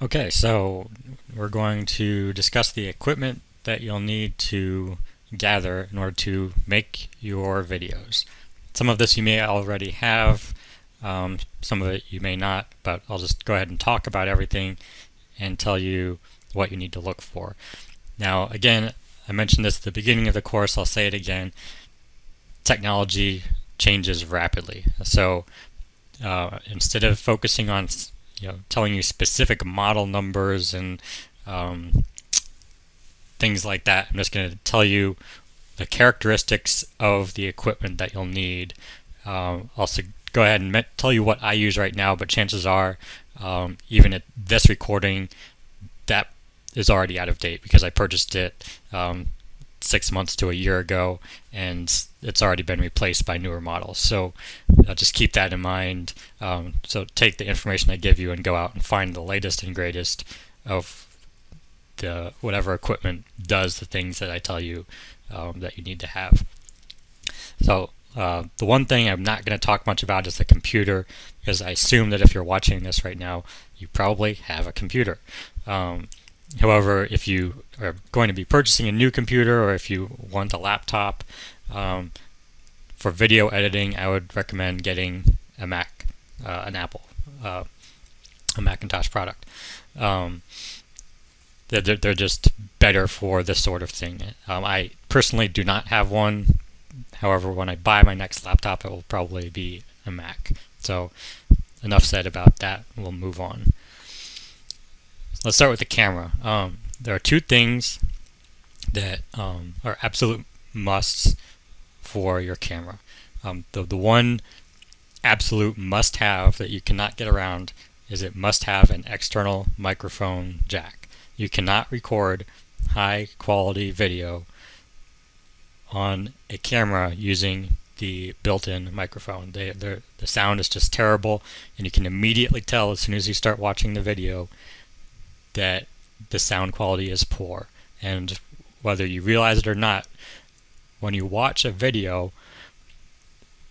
Okay, so we're going to discuss the equipment that you'll need to gather in order to make your videos. Some of this you may already have, some of it you may not, but I'll just go ahead and talk about everything and tell you what you need to look for. Now, again, I mentioned this at the beginning of the course, I'll say it again. Technology changes rapidly. So instead of focusing on telling you specific model numbers and things like that, I'm just going to tell you the characteristics of the equipment that you'll need. Also, go ahead and tell you what I use right now, but chances are, even at this recording, that is already out of date because I purchased it 6 months to a year ago, and it's already been replaced by newer models. So just keep that in mind. So take the information I give you and go out and find the latest and greatest of the whatever equipment does the things that I tell you that you need to have. So the one thing I'm not going to talk much about is the computer, because I assume that if you're watching this right now, you probably have a computer. However, if you are going to be purchasing a new computer, or if you want a laptop, for video editing, I would recommend getting a Mac, an Apple, a Macintosh product. They're just better for this sort of thing. I personally do not have one. However, when I buy my next laptop, it will probably be a Mac. So enough said about that. We'll move on. Let's start with the camera. There are two things that are absolute musts for your camera. The one absolute must-have that you cannot get around is it must have an external microphone jack. You cannot record high-quality video on a camera using the built-in microphone. The sound is just terrible, and you can immediately tell as soon as you start watching the video that the sound quality is poor. And whether you realize it or not, when you watch a video,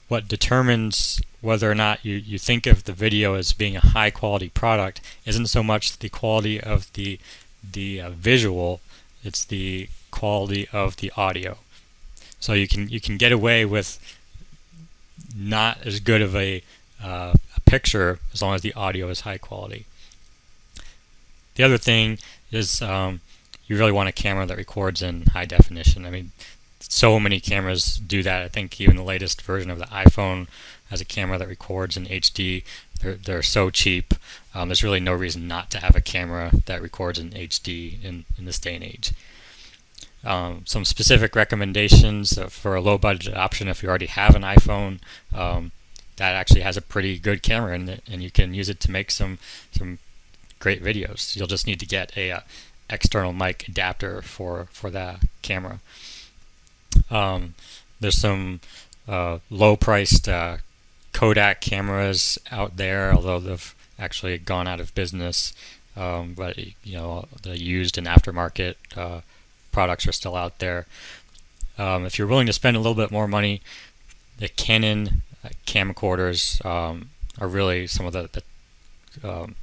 what determines whether or not you think of the video as being a high quality product isn't so much the quality of the visual, it's the quality of the audio. So you can get away with not as good of a picture as long as the audio is high quality. The other thing is you really want a camera that records in high definition. I mean, so many cameras do that. I think even the latest version of the iPhone has a camera that records in HD. They're so cheap. There's really no reason not to have a camera that records in HD in this day and age. Some specific recommendations for a low budget option: if you already have an iPhone, that actually has a pretty good camera in it, and you can use it to make some great videos. You'll just need to get a external mic adapter for the camera. There's some low-priced Kodak cameras out there, although they've actually gone out of business. But the used and aftermarket products are still out there. If you're willing to spend a little bit more money, the Canon camcorders are really some of the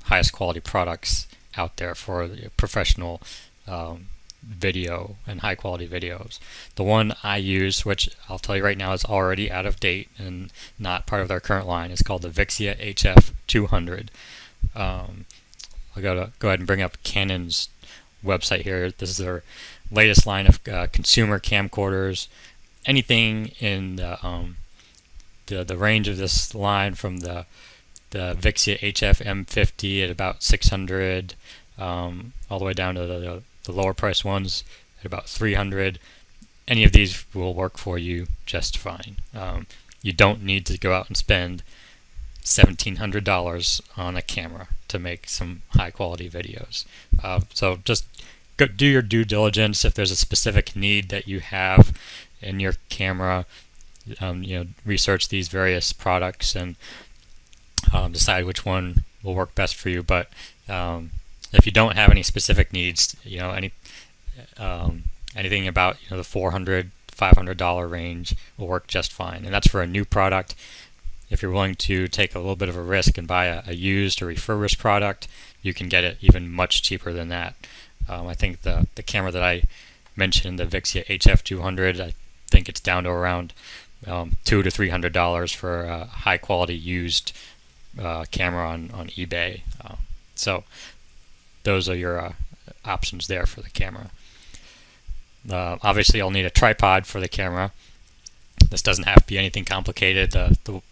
highest quality products out there for the professional video and high quality videos. The one I use, which I'll tell you right now is already out of date and not part of their current line, is called the Vixia HF 200. I'll go ahead and bring up Canon's website here. This is their latest line of consumer camcorders. Anything in the range of this line, from the Vixia HF M50 at about 600, all the way down to the lower price ones at about 300. Any of these will work for you just fine. You don't need to go out and spend $1,700 on a camera to make some high quality videos. So just do your due diligence. If there's a specific need that you have in your camera, research these various products and decide which one will work best for you. But if you don't have any specific needs, anything about the $400, $500 range will work just fine. And that's for a new product. if you're willing to take a little bit of a risk and buy a used or refurbished product, you can get it even much cheaper than that. I think the camera that I mentioned, the Vixia HF200, I think it's down to around $200 to $300 for a high quality used camera on eBay. So those are your options there for the camera. Obviously, you'll need a tripod for the camera. This doesn't have to be anything complicated. The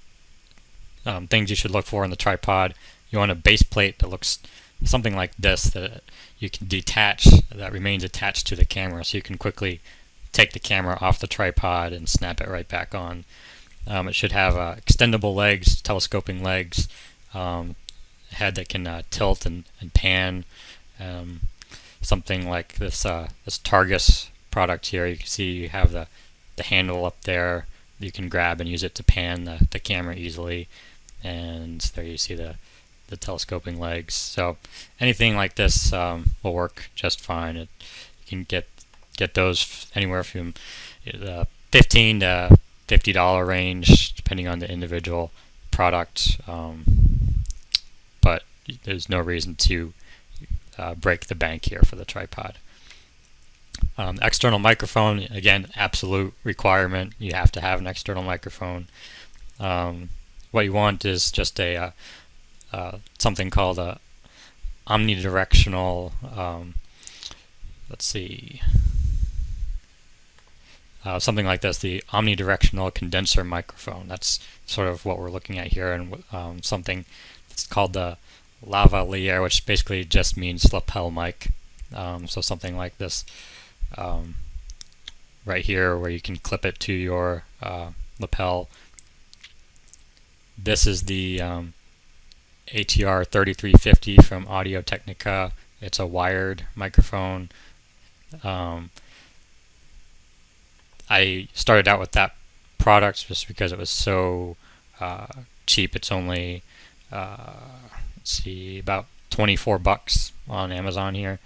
things you should look for in the tripod: you want a base plate that looks something like this, that you can detach, that remains attached to the camera, so you can quickly take the camera off the tripod and snap it right back on. It should have extendable legs, telescoping legs, head that can tilt and pan. Something like this Targus product here. You can see you have the handle up there. You can grab and use it to pan the camera easily. And there you see the telescoping legs. So anything like this will work just fine. You can get those anywhere from the $15 to $50 range, depending on the individual product. But there's no reason to break the bank here for the tripod. External microphone, again, absolute requirement. You have to have an external microphone. What you want is just a something called a omnidirectional. Let's see, something like this, the omnidirectional condenser microphone. That's sort of what we're looking at here, and something that's called the lavalier, which basically just means lapel mic. So something like this right here, where you can clip it to your lapel. This is the ATR 3350 from Audio Technica. It's a wired microphone. I started out with that product just because it was so cheap. It's only let's see, about $24 on Amazon here.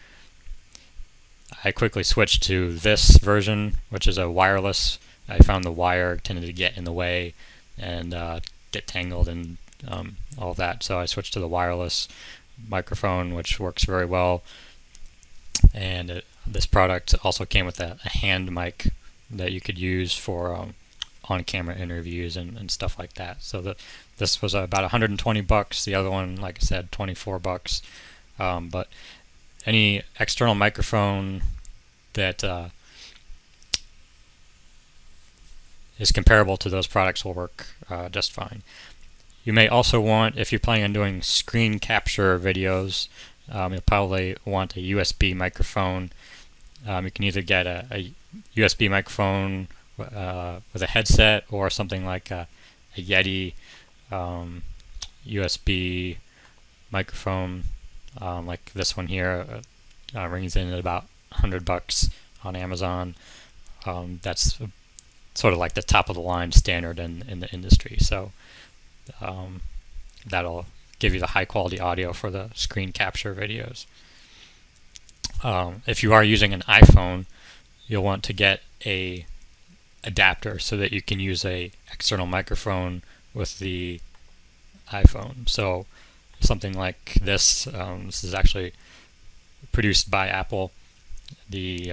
I quickly switched to this version, which is a wireless. I found the wire tended to get in the way and get tangled and all of that, so I switched to the wireless microphone, which works very well. And this product also came with a hand mic that you could use for on-camera interviews and stuff like that. So this was about $120. The other one, like I said, $24. But any external microphone that is comparable to those products will work just fine. You may also want, if you're planning on doing screen capture videos, you'll probably want a USB microphone. You can either get a USB microphone with a headset, or something like a Yeti USB microphone, like this one here. Rings in at about $100 on Amazon. That's sort of like the top of the line standard in the industry. So that'll give you the high quality audio for the screen capture videos. If you are using an iPhone, you'll want to get a adapter so that you can use a external microphone with the iPhone. So something like this. This is actually produced by Apple. The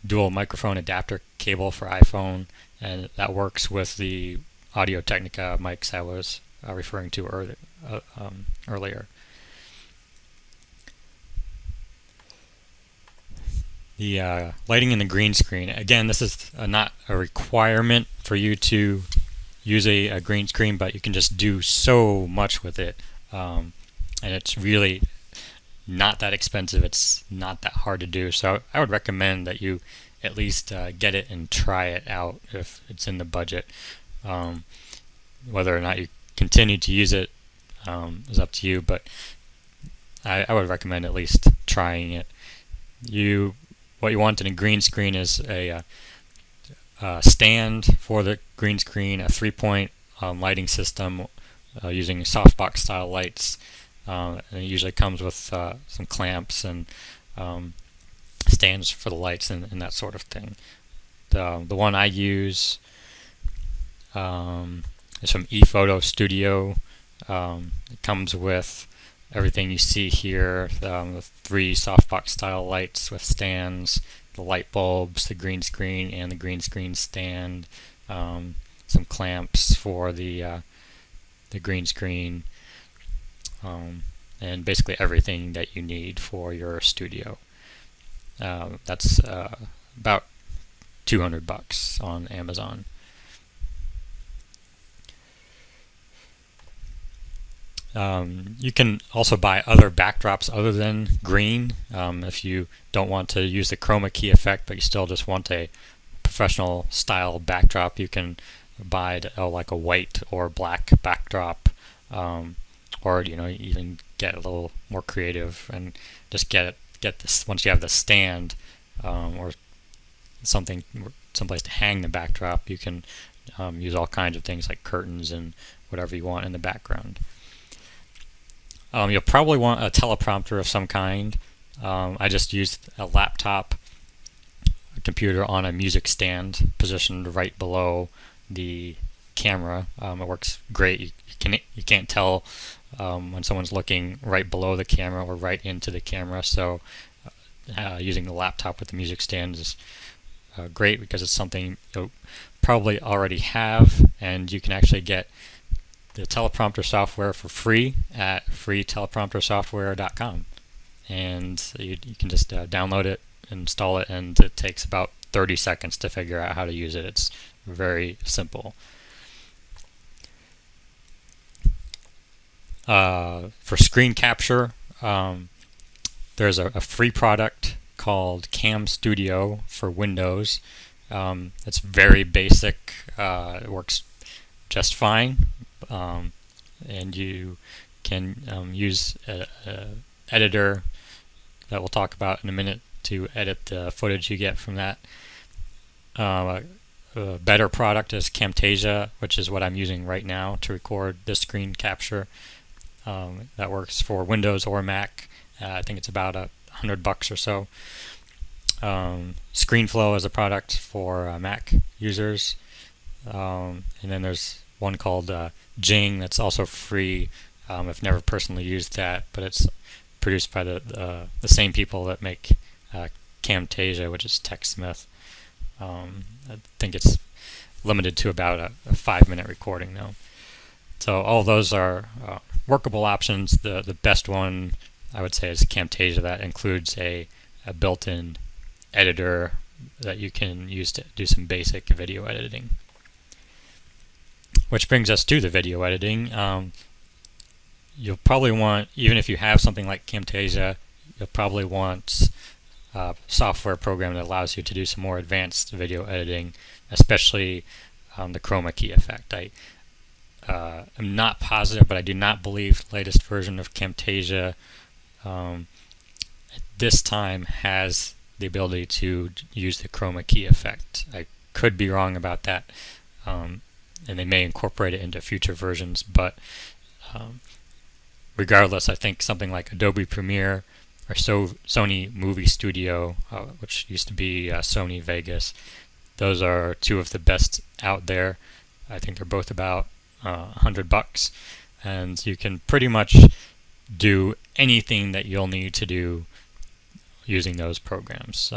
dual microphone adapter cable for iPhone, and that works with the Audio Technica mics I was referring to earlier. The lighting in the green screen. Again, this is not a requirement for you to use a green screen, but you can just do so much with it. And it's really not that expensive. It's not that hard to do. So I would recommend that you at least get it and try it out if it's in the budget. Whether or not you continue to use it is up to you, but I would recommend at least trying it. What you want in a green screen is a stand for the green screen, a 3-point lighting system using softbox style lights. And it usually comes with some clamps and stands for the lights and that sort of thing. The one I use It's from ePhoto Studio. It comes with everything you see here, the 3 softbox style lights with stands, the light bulbs, the green screen, and the green screen stand, some clamps for the green screen, and basically everything that you need for your studio. That's about $200 on Amazon. You can also buy other backdrops other than green. If you don't want to use the chroma key effect, but you still just want a professional style backdrop, you can buy like a white or black backdrop, or even get a little more creative and just get this. Once you have the stand or someplace to hang the backdrop, you can use all kinds of things like curtains and whatever you want in the background. You'll probably want a teleprompter of some kind. I just used a laptop computer on a music stand positioned right below the camera. It works great. You can't tell when someone's looking right below the camera or right into the camera. So using the laptop with the music stand is great because it's something you'll probably already have, and you can actually get the teleprompter software for free at freetelepromptersoftware.com, and you can just download it, install it, and it takes about 30 seconds to figure out how to use it. It's very simple. For screen capture, there's a free product called Cam Studio for Windows. It's very basic. It works just fine. And you can use an editor that we'll talk about in a minute to edit the footage you get from that. A better product is Camtasia, which is what I'm using right now to record this screen capture. That works for Windows or Mac. I think it's about $100 or so. ScreenFlow is a product for Mac users, and then there's one called Jing that's also free. I've never personally used that, but it's produced by the same people that make Camtasia, which is TechSmith. I think it's limited to about a 5-minute recording though. So all those are workable options. The best one I would say is Camtasia. That includes a built-in editor that you can use to do some basic video editing. Which brings us to the video editing. You'll probably want, even if you have something like Camtasia, you'll probably want a software program that allows you to do some more advanced video editing, especially the chroma key effect. I'm not positive, but I do not believe the latest version of Camtasia at this time has the ability to use the chroma key effect. I could be wrong about that, and they may incorporate it into future versions, but regardless, I think something like Adobe Premiere or Sony Movie Studio, which used to be Sony Vegas, those are two of the best out there. I think they're both about $100, and you can pretty much do anything that you'll need to do using those programs.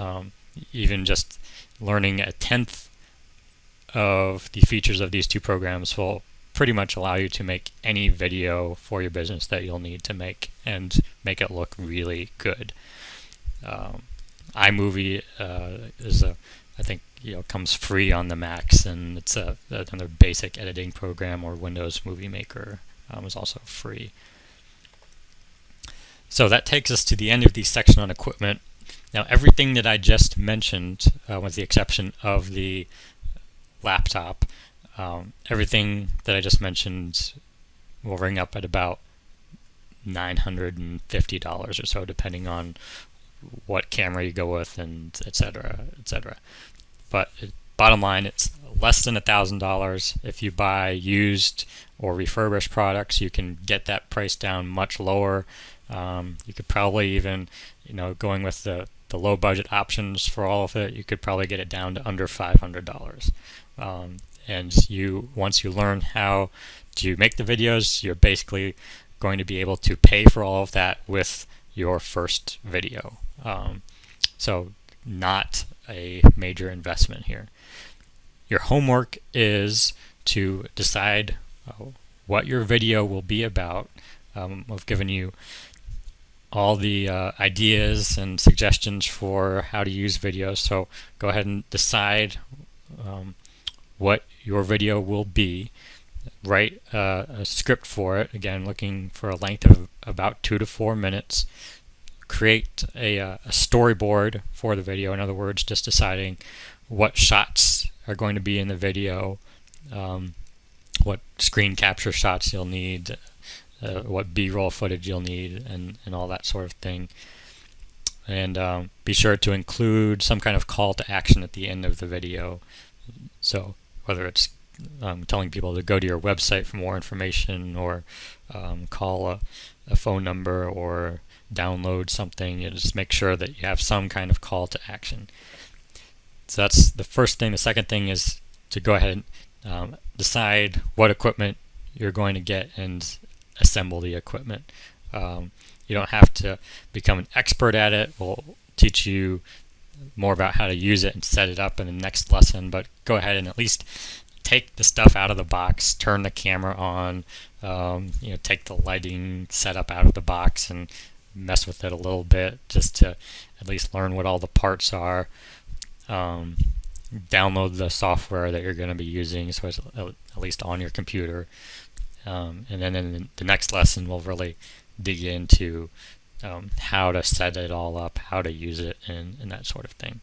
Even just learning 1/10 of the features of these two programs will pretty much allow you to make any video for your business that you'll need to make and make it look really good. iMovie is I think comes free on the Macs, and it's another basic editing program, or Windows Movie Maker is also free. So that takes us to the end of the section on equipment. Now everything that I just mentioned, with the exception of the laptop, everything that I just mentioned will ring up at about $950 or so, depending on what camera you go with, and etc., etc. But bottom line, it's less than $1,000. If you buy used or refurbished products, you can get that price down much lower. You could probably even, going with the low budget options for all of it, you could probably get it down to under $500. And once you learn how to make the videos, you're basically going to be able to pay for all of that with your first video. So not a major investment here. Your homework is to decide what your video will be about. I've given you all the ideas and suggestions for how to use videos, so go ahead and decide what your video will be. Write a script for it, again looking for a length of about 2 to 4 minutes. Create a storyboard for the video, in other words just deciding what shots are going to be in the video, what screen capture shots you'll need, what B-roll footage you'll need, and all that sort of thing. And be sure to include some kind of call to action at the end of the video. So whether it's telling people to go to your website for more information, or call a phone number, or download something, you just make sure that you have some kind of call to action. So that's the first thing. The second thing is to go ahead and decide what equipment you're going to get and assemble the equipment. You don't have to become an expert at it. We'll teach you more about how to use it and set it up in the next lesson, but go ahead and at least take the stuff out of the box, turn the camera on, take the lighting setup out of the box and mess with it a little bit just to at least learn what all the parts are. Download the software that you're going to be using so it's at least on your computer. And then in the next lesson we'll really dig into how to set it all up, how to use it, and that sort of thing.